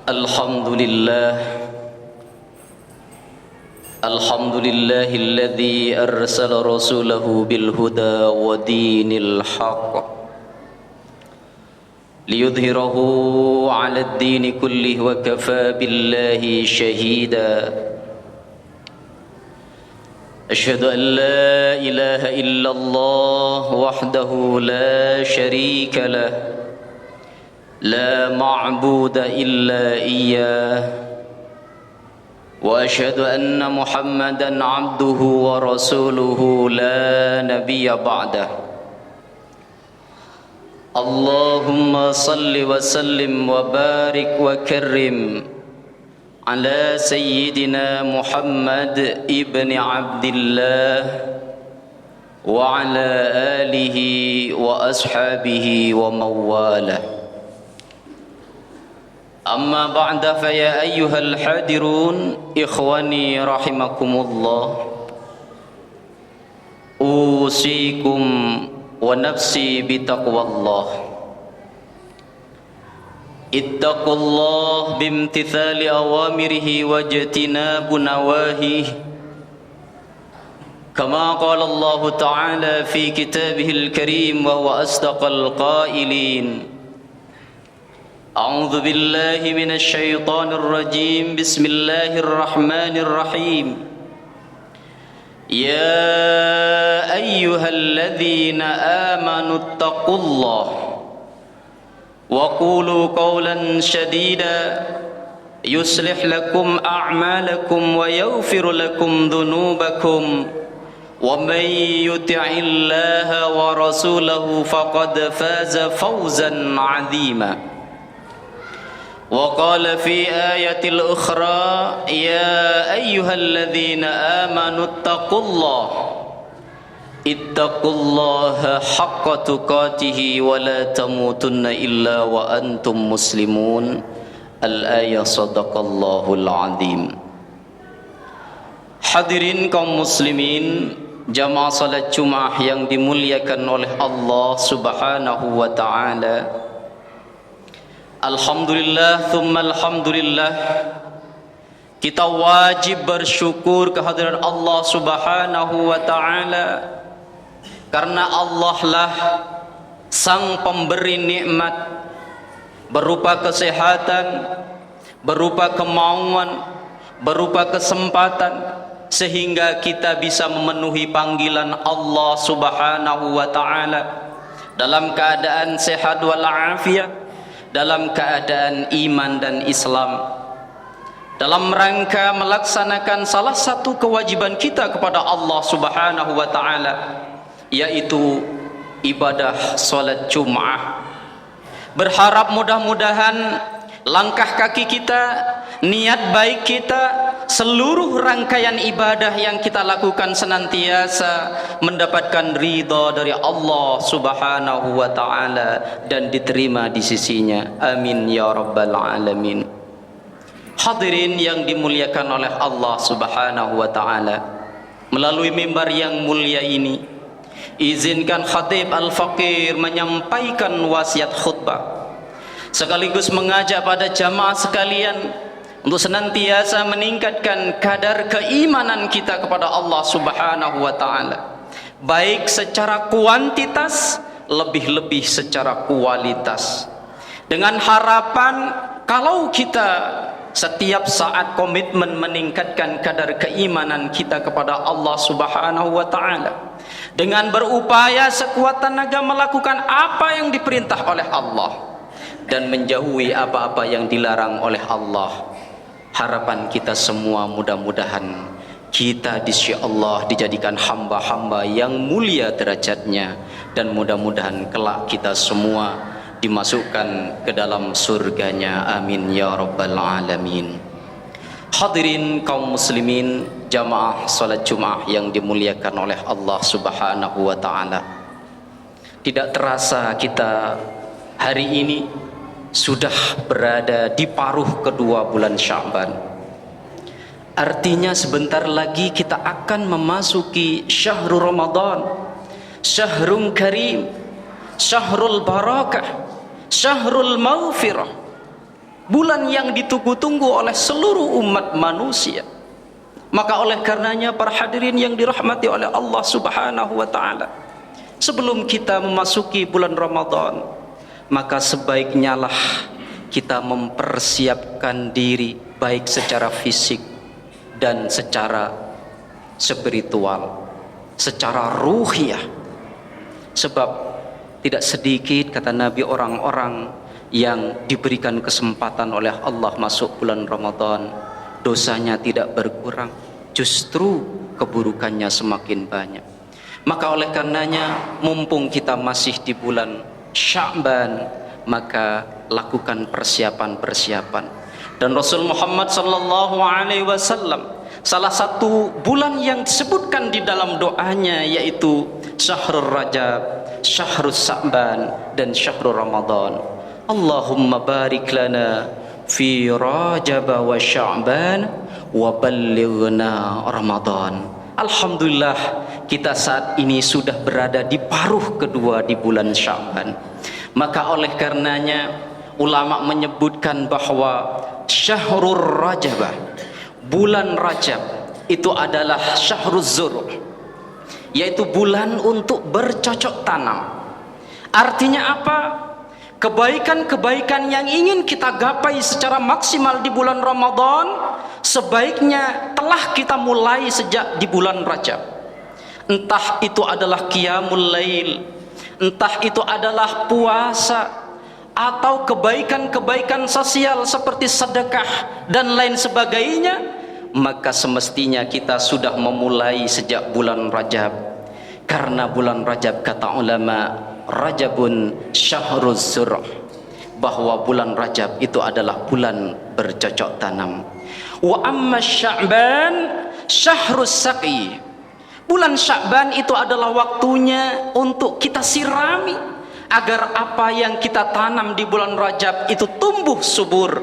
Alhamdulillah, alhamdulillahilladzi arsala rasulahu bil huda wa dinil haqq liyudhhirahu 'alad dini kullihi wa kafaa billahi shahida. Asyhadu an la ilaha illallah wahdahu la syarika lah, la ma'buda illa iyyah, wa asyhadu anna Muhammadan 'abduhu wa rasuluhu la nabiyya ba'dah. Allahumma salli wa sallim wa barik wa karrim ala sayyidina Muhammad ibn Abdillah wa ala alihi wa ashabihi wa mawalah. Amma ba'da, fa ya ayyuhal hadirun ikhwani rahimakumullah, usikum wa nafsi bitaqwallah. Ittaqullah bimtithali awamirihi wa jtinabu nawahihi, kama qala Allah ta'ala fi kitabihil karim wa huwa asdaqal qailin. أعوذ بالله من الشيطان الرجيم. بسم الله الرحمن الرحيم. يا أيها الذين آمنوا اتقوا الله وقولوا قولا سديدا يصلح لكم أعمالكم ويغفر لكم ذنوبكم ومن يطع الله ورسوله فقد فاز فوزا عظيما. وقال في آية الأخرى يا أيها الذين آمنوا اتقوا الله حق تقاته ولا تموتن إلا وأنتم مسلمون. Al-ayah sadaqallahul azim. Hadirin kaum muslimin, jamaah salat Jumat yang dimuliakan oleh Allah Subhanahu wa taala. Alhamdulillah, thumma alhamdulillah, kita wajib bersyukur kehadiran Allah Subhanahu wa ta'ala, karena Allah lah sang pemberi nikmat berupa kesehatan, berupa kemauan, berupa kesempatan, sehingga kita bisa memenuhi panggilan Allah Subhanahu wa ta'ala dalam keadaan sehat walafiat, dalam keadaan iman dan Islam, dalam rangka melaksanakan salah satu kewajiban kita kepada Allah Subhanahu wa ta'ala, yaitu ibadah salat Jum'ah. Berharap mudah-mudahan langkah kaki kita, niat baik kita, seluruh rangkaian ibadah yang kita lakukan senantiasa mendapatkan ridha dari Allah Subhanahu wa ta'ala dan diterima di sisinya. Amin ya rabbal alamin. Hadirin yang dimuliakan oleh Allah Subhanahu wa ta'ala, melalui mimbar yang mulia ini, izinkan Khatib Al-Faqir menyampaikan wasiat khutbah, sekaligus mengajak pada jamaah sekalian untuk senantiasa meningkatkan kadar keimanan kita kepada Allah Subhanahu wa ta'ala, baik secara kuantitas, lebih-lebih secara kualitas, dengan harapan kalau kita setiap saat komitmen meningkatkan kadar keimanan kita kepada Allah Subhanahu wa ta'ala, dengan berupaya sekuat tenaga melakukan apa yang diperintah oleh Allah dan menjauhi apa-apa yang dilarang oleh Allah. Harapan kita semua mudah-mudahan kita di sisi Allah dijadikan hamba-hamba yang mulia derajatnya, dan mudah-mudahan kelak kita semua dimasukkan ke dalam surganya. Amin ya rabbal alamin. Hadirin kaum muslimin, jamaah salat Jumat yang dimuliakan oleh Allah Subhanahu wa ta'ala, tidak terasa kita hari ini sudah berada di paruh kedua bulan Sya'ban. Artinya sebentar lagi kita akan memasuki syahrul Ramadan, syahrul karim, syahrul barakah, syahrul maghfirah, bulan yang ditunggu-tunggu oleh seluruh umat manusia. Maka oleh karenanya para hadirin yang dirahmati oleh Allah Subhanahu wa taala, sebelum kita memasuki bulan Ramadan, maka sebaiknya lah kita mempersiapkan diri baik secara fisik dan secara spiritual, secara ruhiyah. Sebab tidak sedikit, kata Nabi, orang-orang yang diberikan kesempatan oleh Allah masuk bulan Ramadan, dosanya tidak berkurang, justru keburukannya semakin banyak. Maka oleh karenanya, mumpung kita masih di bulan Sya'ban, maka lakukan persiapan-persiapan. Dan Rasul Muhammad sallallahu alaihi wasallam, salah satu bulan yang disebutkan di dalam doanya yaitu Syahrul Rajab, Syahrul Sya'ban, dan Syahrul Ramadan. Allahumma barik lana fi Rajab wa Sya'ban wa ballighna Ramadan. Alhamdulillah, kita saat ini sudah berada di paruh kedua di bulan Sya'ban. Maka oleh karenanya ulama menyebutkan bahwa Syahrul Rajab, bulan Rajab, itu adalah Syahrul Zur', yaitu bulan untuk bercocok tanam. Artinya apa? Kebaikan-kebaikan yang ingin kita gapai secara maksimal di bulan Ramadan sebaiknya telah kita mulai sejak di bulan Rajab. Entah itu adalah qiyamul lail, entah itu adalah puasa, atau kebaikan-kebaikan sosial seperti sedekah dan lain sebagainya, maka semestinya kita sudah memulai sejak bulan Rajab. Karena bulan Rajab, kata ulama, Rajabun Syahruz Zur', bahwa bulan Rajab itu adalah bulan bercocok tanam. Wa amma Sya'ban Syahrus Saqi, bulan Sya'ban itu adalah waktunya untuk kita sirami agar apa yang kita tanam di bulan Rajab itu tumbuh subur.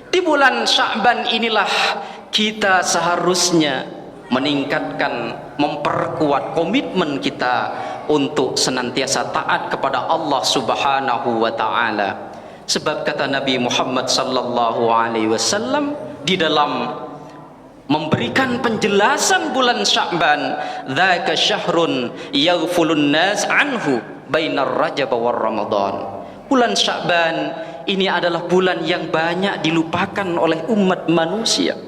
Di bulan Sya'ban inilah kita seharusnya meningkatkan, memperkuat komitmen kita untuk senantiasa taat kepada Allah Subhanahu wa taala. Sebab kata Nabi Muhammad sallallahu alaihi wasallam di dalam memberikan penjelasan bulan Sya'ban, dzaka syahrun yaghfulun nas anhu bainar Rajab war Ramadan. Bulan Sya'ban ini adalah bulan yang banyak dilupakan oleh umat manusia,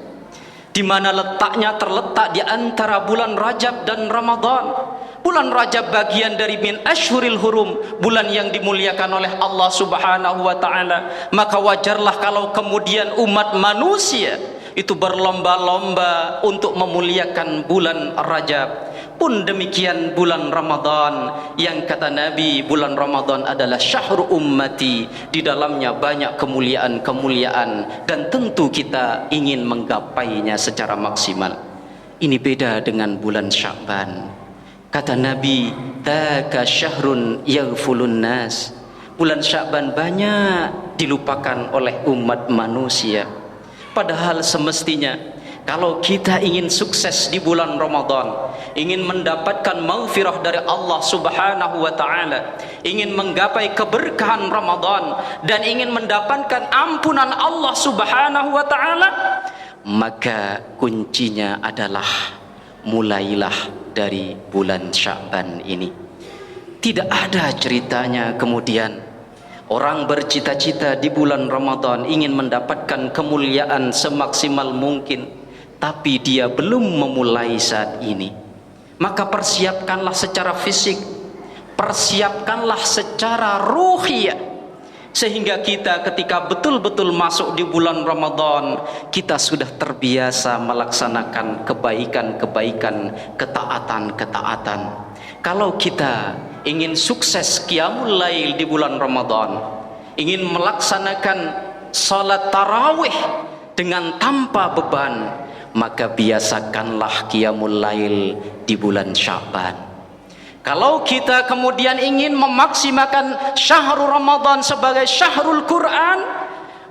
di mana letaknya terletak di antara bulan Rajab dan Ramadan. Bulan Rajab bagian dari min asyhuril hurum, bulan yang dimuliakan oleh Allah Subhanahu wa taala. Maka wajarlah kalau kemudian umat manusia itu berlomba-lomba untuk memuliakan bulan Rajab. Pun demikian bulan Ramadan, yang kata Nabi, bulan Ramadan adalah syahrul ummati, di dalamnya banyak kemuliaan-kemuliaan, dan tentu kita ingin menggapainya secara maksimal. Ini beda dengan bulan Sya'ban. Kata Nabi, dzaka syahrun yaghfulun nas, bulan Sya'ban banyak dilupakan oleh umat manusia. Padahal semestinya kalau kita ingin sukses di bulan Ramadan, ingin mendapatkan maghfirah dari Allah Subhanahu wa taala, ingin menggapai keberkahan Ramadan, dan ingin mendapatkan ampunan Allah Subhanahu wa taala, maka kuncinya adalah mulailah dari bulan Sya'ban ini. Tidak ada ceritanya kemudian orang bercita-cita di bulan Ramadan ingin mendapatkan kemuliaan semaksimal mungkin, tapi dia belum memulai saat ini. Maka persiapkanlah secara fisik, persiapkanlah secara ruhiyah, sehingga kita ketika betul-betul masuk di bulan Ramadan, kita sudah terbiasa melaksanakan kebaikan-kebaikan, ketaatan-ketaatan. Kalau kita ingin sukses qiyamul lail di bulan Ramadan, ingin melaksanakan salat tarawih dengan tanpa beban, maka biasakanlah qiyamul lail di bulan Sya'ban. Kalau kita kemudian ingin memaksimalkan syahrul Ramadan sebagai syahrul Quran,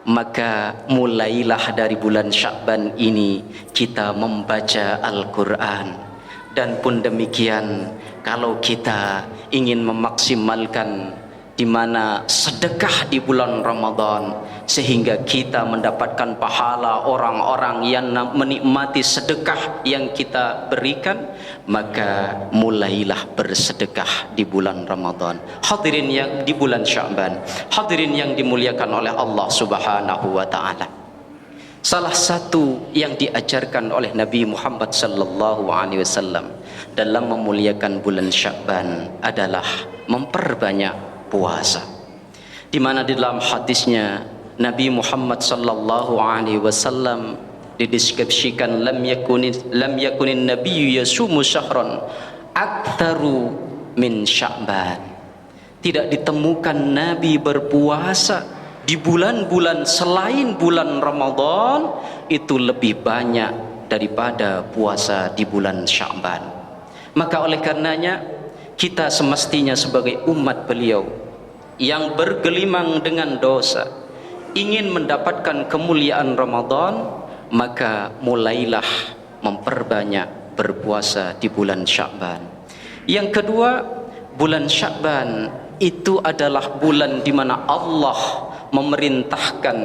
maka mulailah dari bulan Sya'ban ini kita membaca Al-Quran. Dan pun demikian, kalau kita ingin memaksimalkan di mana sedekah di bulan Ramadan sehingga kita mendapatkan pahala orang-orang yang menikmati sedekah yang kita berikan, maka mulailah bersedekah di bulan Ramadan. Hadirin yang di bulan Sya'ban, hadirin yang dimuliakan oleh Allah Subhanahu wa taala. Salah satu yang diajarkan oleh Nabi Muhammad sallallahu alaihi wasallam dalam memuliakan bulan Sya'ban adalah memperbanyak puasa, di mana di dalam hadisnya Nabi Muhammad sallallahu alaihi wasallam dideskripsikan lam yakunin nabiyyu yasumu syahran aktsaru min Sya'ban. Tidak ditemukan Nabi berpuasa di bulan-bulan selain bulan Ramadan itu lebih banyak daripada puasa di bulan Sya'ban. Maka oleh karenanya kita semestinya sebagai umat beliau yang bergelimang dengan dosa ingin mendapatkan kemuliaan Ramadan, maka mulailah memperbanyak berpuasa di bulan Sya'ban. Yang kedua, bulan Sya'ban itu adalah bulan di mana Allah memerintahkan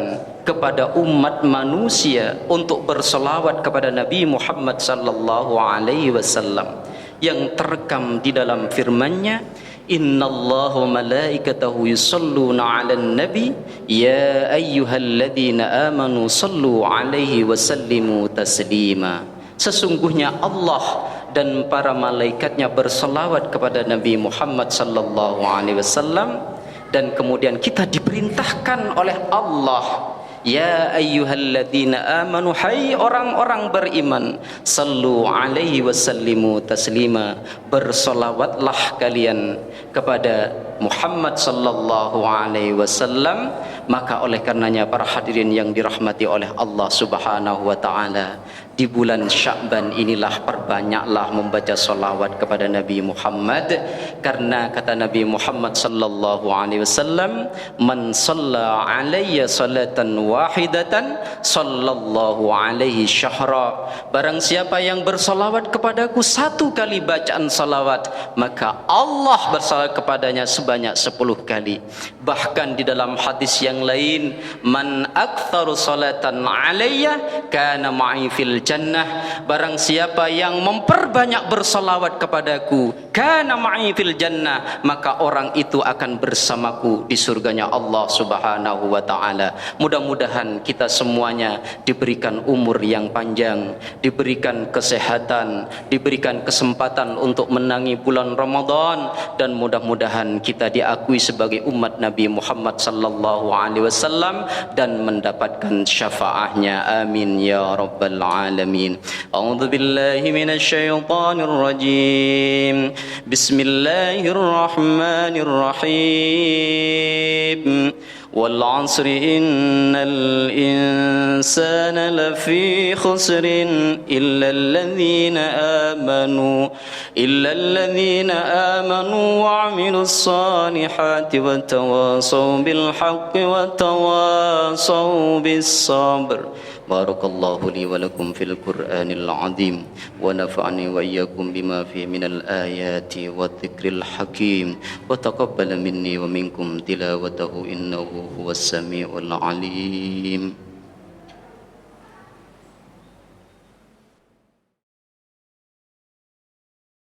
kepada umat manusia untuk berselawat kepada Nabi Muhammad sallallahu alaihi wasallam, yang terekam di dalam firman-Nya, innallaha wa malaikatahu yusholluna 'alan nabi ya ayyuhalladzina amanu shallu 'alaihi wa sallimu taslima. Sesungguhnya Allah dan para malaikatnya berselawat kepada Nabi Muhammad sallallahu alaihi wasallam, dan kemudian kita diperintahkan oleh Allah, ya ayyuhalladzina amanu, hai orang-orang beriman, sallu alaihi wasallimu taslima, bersolawatlah kalian kepada Muhammad sallallahu alaihi wasallam. Maka oleh karenanya para hadirin yang dirahmati oleh Allah Subhanahu wa taala, di bulan Sya'ban inilah perbanyaklah membaca salawat kepada Nabi Muhammad, karena kata Nabi Muhammad sallallahu alaihi wasallam, man shalla alayya salatan wahidatan sallallahu alaihi syahra. Barang siapa yang bersalawat kepadaku satu kali bacaan salawat, maka Allah bersalawat kepadanya sebanyak 10 kali. Bahkan di dalam hadis yang lain, man aktsaru salatan alayya kana ma'i fil jannah. Barang siapa yang memperbanyak bersalawat kepadaku, kana ma'i fil jannah, maka orang itu akan bersamaku di surganya Allah Subhanahu wa taala. Mudah-mudahan kita semuanya diberikan umur yang panjang, diberikan kesehatan, diberikan kesempatan untuk menangi bulan Ramadan, dan mudah-mudahan kita diakui sebagai umat Nabi Muhammad sallallahu alaihi wasallam dan mendapatkan syafaatnya. Amin ya rabbal alamin. A'udzu billahi minasy syaithanir rajim. Bismillahirrahmanirrahim. Wal 'asri innal insana lafi khusrin illa alladhina amanu wa 'amilus salihati wa tawasaw bil haqqi wa tawasaw bis sabr. Barakallahu li wa lakum fil Qur'anil 'azim wa nafa'ani wa iyyakum bima fihi minal ayati wadh-dhikril hakim wa taqabbal minni wa minkum tilawatahu innahu huwas samiul 'alim.